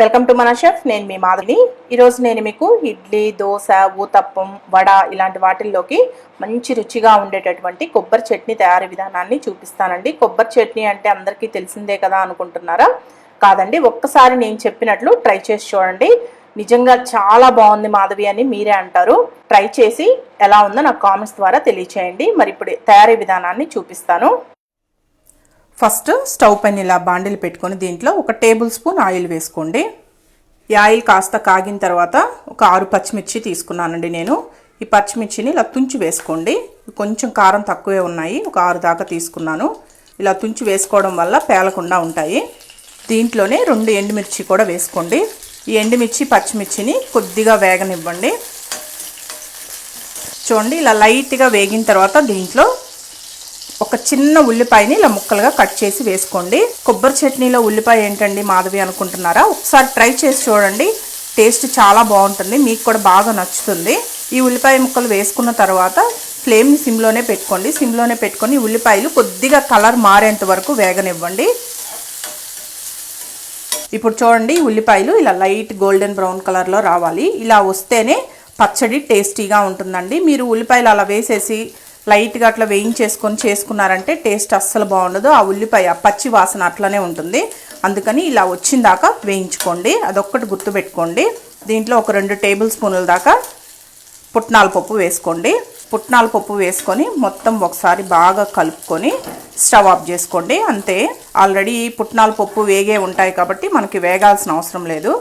Welcome to మన chef. నేను మీ మాధవి. ఈరోజు నేను మీకు ఇడ్లీ, దోశ, ఊతప్పం, వడ ఇలాంటి వాటిల్లోకి మంచి రుచిగా ఉండేటటువంటి కొబ్బరి చట్నీ తయారీ విధానాన్ని చూపిస్తానండి. కొబ్బరి చట్నీ అంటే అందరికీ తెలిసిందే కదా అనుకుంటున్నారా? కాదండి, ఒక్కసారి నేను చెప్పినట్లు ట్రై చేసి చూడండి. నిజంగా చాలా బాగుంది మాధవి అని మీరే అంటారు. ట్రై చేసి ఎలా ఉందో నాకు కామెంట్స్ ద్వారా తెలియచేయండి. మరి ఇప్పుడు తయారీ విధానాన్ని చూపిస్తాను. ఫస్ట్ స్టవ్ పైన ఇలా బాండిల్ పెట్టుకొని దీంట్లో 1 టేబుల్ స్పూన్ ఆయిల్ వేసుకోండి. ఈ ఆయిల్ కాస్త కాగిన తర్వాత ఒక 6 పచ్చిమిర్చి తీసుకున్నానండి నేను. ఈ పచ్చిమిర్చిని ఇలా తుంచి వేసుకోండి. కొంచెం కారం తక్కువే ఉన్నాయి, ఒక 6 దాకా తీసుకున్నాను. ఇలా తుంచి వేసుకోవడం వల్ల పేలకుండా ఉంటాయి. దీంట్లోనే 2 ఎండుమిర్చి కూడా వేసుకోండి. ఈ ఎండుమిర్చి పచ్చిమిర్చిని కొద్దిగా వేగనివ్వండి. చూడండి, ఇలా లైట్గా వేగిన తర్వాత దీంట్లో ఒక చిన్న ఉల్లిపాయని ఇలా ముక్కలుగా కట్ చేసి వేసుకోండి. కొబ్బరి చట్నీలో ఉల్లిపాయ ఏంటండి మాధవి అనుకుంటున్నారా? ఒకసారి ట్రై చేసి చూడండి, టేస్ట్ చాలా బాగుంటుంది, మీకు కూడా బాగా నచ్చుతుంది. ఈ ఉల్లిపాయ ముక్కలు వేసుకున్న తర్వాత ఫ్లేమ్ని సిమ్లోనే పెట్టుకోండి. సిమ్లోనే పెట్టుకొని ఉల్లిపాయలు కొద్దిగా కలర్ మారేంత వరకు వేగనివ్వండి. ఇప్పుడు చూడండి, ఉల్లిపాయలు ఇలా లైట్ గోల్డెన్ బ్రౌన్ కలర్లో రావాలి. ఇలా వస్తేనే పచ్చడి టేస్టీగా ఉంటుందండి. మీరు ఉల్లిపాయలు అలా వేసేసి లైట్గా అట్లా వేయించేసుకొని చేసుకున్నారంటే టేస్ట్ అస్సలు బాగుండదు. ఆ ఉల్లిపాయ పచ్చి వాసన అట్లనే ఉంటుంది. అందుకని ఇలా వచ్చిన దాకా వేయించుకోండి. అదొక్కటి గుర్తుపెట్టుకోండి. దీంట్లో ఒక 2 టేబుల్ స్పూన్ల దాకా పుట్నాల పప్పు వేసుకోండి. పుట్నాల పప్పు వేసుకొని మొత్తం ఒకసారి బాగా కలుపుకొని స్టవ్ ఆఫ్ చేసుకోండి. అంతే, ఆల్రెడీ పుట్నాల పప్పు వేగే ఉంటాయి కాబట్టి మనకి వేగాల్సిన అవసరం లేదు.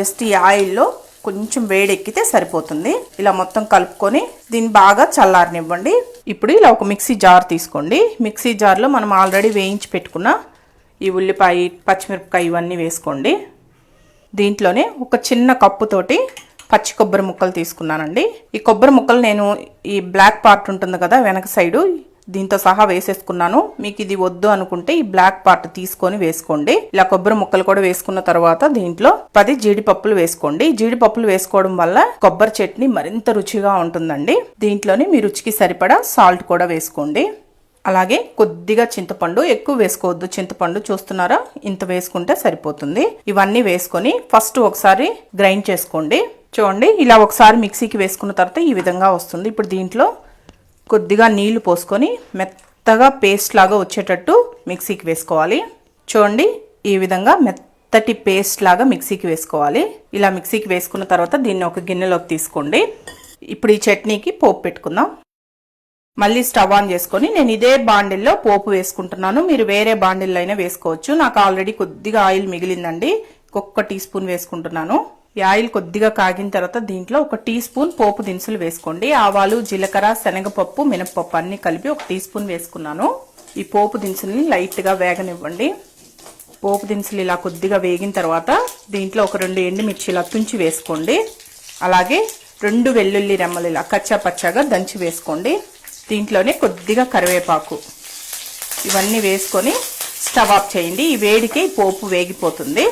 జస్ట్ ఈ ఆయిల్లో కొంచెం వేడెక్కితే సరిపోతుంది. ఇలా మొత్తం కలుపుకొని దీన్ని బాగా చల్లారనివ్వండి. ఇప్పుడు ఇలా ఒక మిక్సీ జార్ తీసుకోండి. మిక్సీ జార్లో మనం ఆల్రెడీ వేయించి పెట్టుకున్న ఈ ఉల్లిపాయ, పచ్చిమిరపకాయ ఇవన్నీ వేసుకోండి. దీంట్లోనే ఒక చిన్న కప్పుతోటి పచ్చి కొబ్బరి ముక్కలు తీసుకున్నానండి. ఈ కొబ్బరి ముక్కలు నేను ఈ బ్లాక్ పార్ట్ ఉంటుంది కదా వెనక సైడు, దీంతో సహా వేసేసుకున్నాను. మీకు ఇది వద్దు అనుకుంటే ఈ బ్లాక్ పార్ట్ తీసుకొని వేసుకోండి. ఇలా కొబ్బరి ముక్కలు కూడా వేసుకున్న తర్వాత దీంట్లో 10 జీడిపప్పులు వేసుకోండి. జీడిపప్పులు వేసుకోవడం వల్ల కొబ్బరి చట్నీ మరింత రుచిగా ఉంటుందండి. దీంట్లోని మీ రుచికి సరిపడా సాల్ట్ కూడా వేసుకోండి. అలాగే కొద్దిగా చింతపండు, ఎక్కువ వేసుకోవద్దు చింతపండు, చూస్తున్నారా, ఇంత వేసుకుంటే సరిపోతుంది. ఇవన్నీ వేసుకొని ఫస్ట్ ఒకసారి గ్రైండ్ చేసుకోండి. చూడండి, ఇలా ఒకసారి మిక్సీకి వేసుకున్న తర్వాత ఈ విధంగా వస్తుంది. ఇప్పుడు దీంట్లో కొద్దిగా నీళ్లు పోసుకొని మెత్తగా పేస్ట్ లాగా వచ్చేటట్టు మిక్సీకి వేసుకోవాలి. చూడండి, ఈ విధంగా మెత్తటి పేస్ట్ లాగా మిక్సీకి వేసుకోవాలి. ఇలా మిక్సీకి వేసుకున్న తర్వాత దీన్ని ఒక గిన్నెలోకి తీసుకోండి. ఇప్పుడు ఈ చట్నీకి పోపు పెట్టుకుందాం. మళ్ళీ స్టవ్ ఆన్ చేసుకొని నేను ఇదే బాండిల్లో పోపు వేసుకుంటున్నాను. మీరు వేరే బాండిల్లో అయినా వేసుకోవచ్చు. నాకు ఆల్రెడీ కొద్దిగా ఆయిల్ మిగిలిందండి, 1 టీ స్పూన్ వేసుకుంటున్నాను. ఈ ఆయిల్ కొద్దిగా కాగిన తర్వాత దీంట్లో 1 టీ స్పూన్ పోపు దినుసులు వేసుకోండి. ఆవాలు, జీలకర్ర, శనగపప్పు, మినపప్పు అన్ని కలిపి 1 టీ స్పూన్ వేసుకున్నాను. ఈ పోపు దినుసుల్ని లైట్గా వేగనివ్వండి. పోపు దినుసులు ఇలా కొద్దిగా వేగిన తర్వాత దీంట్లో ఒక 2 ఎండుమిర్చి ఇలా తుంచి వేసుకోండి. అలాగే 2 వెల్లుల్లి రెమ్మలు ఇలా కచ్చా పచ్చాగా దంచి వేసుకోండి. దీంట్లోనే కొద్దిగా కరివేపాకు ఇవన్నీ వేసుకొని స్టవ్ ఆఫ్ చేయండి. ఈ వేడికి పోపు వేగిపోతుంది.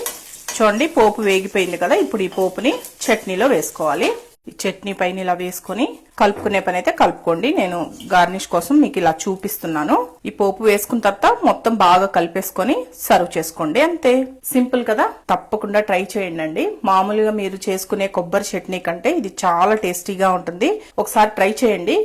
చూడండి, పోపు వేగిపోయింది కదా. ఇప్పుడు ఈ పోపుని చట్నీలో వేసుకోవాలి. ఈ చట్నీ పైన ఇలా వేసుకొని కలుపుకునే పని అయితే కలుపుకోండి. నేను గార్నిష్ కోసం మీకు ఇలా చూపిస్తున్నాను. ఈ పోపు వేసుకున్న తర్వాత మొత్తం బాగా కలిపేసుకొని సర్వ్ చేసుకోండి. అంతే, సింపుల్ కదా. తప్పకుండా ట్రై చేయండి. మామూలుగా మీరు చేసుకునే కొబ్బరి చట్నీ కంటే ఇది చాలా టేస్టీగా ఉంటుంది. ఒకసారి ట్రై చేయండి.